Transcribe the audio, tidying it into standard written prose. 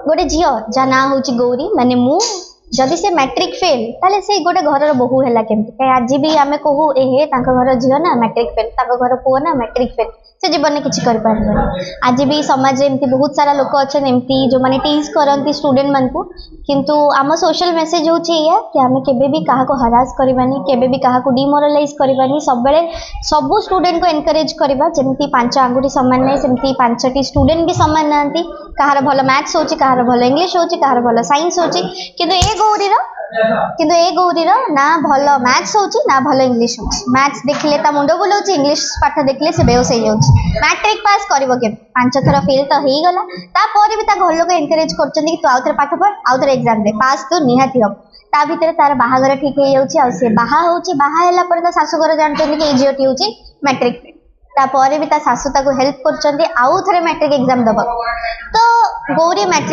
गोटे झील जा ना हूँ गौरी माने मु जदि से मैट्रिक फेल ताले से गोटे घर बहु है केमती आज भी आम कहू ए घर झील ना मैट्रिक फेल घर पुओ ना मैट्रिक फेल से जीवन में किसी कर आज भी समाज एमती बहुत सारा लोक अच्छा एमती जो मैंने टीज करती स्टूडेंट मान को किंतु आम सोशल मेसेज हूँ या कि आम केबे भी क्या हरास करवानी केबे भी क्या डिमोरालाइज करवानी सब सबू स्टूडेंट को एनकरेज करवा जमी 5 आंगुठी सामान नहीं सेमती 5टी स्टूडेंट भी सामान ना कहार भल मैथ्स होची कहार भल इंग्लिश होची कहार भल साइंस होची किंतु ए गौरी ना भल मैथ्स होची ना भल इंग्लिश होची मैथ्स देखले ता मुंड बुलाउची इंग्लिश पाठ देखले से बेहोश हो जाउची मैट्रिक पास करबो के 5 थर फेल तो हेई गला तापर भी ता घर लोग एनकरेज करचंदी कि तू आउथरे पाठ पढ़ आउथरे एग्जाम दे पास तू निहाती हो ता भीतर तार बाहागर ठीक हो जाउची आ से बाहा होची बाहा हैला पर ता सासुगर जानचंदी कि ए झियोटी होची मैट्रिक तापर भी ता सासु ताको हेल्प करचंदी आउ थरे मैट्रिक एग्जाम दबो तो गौरी मैट्रिक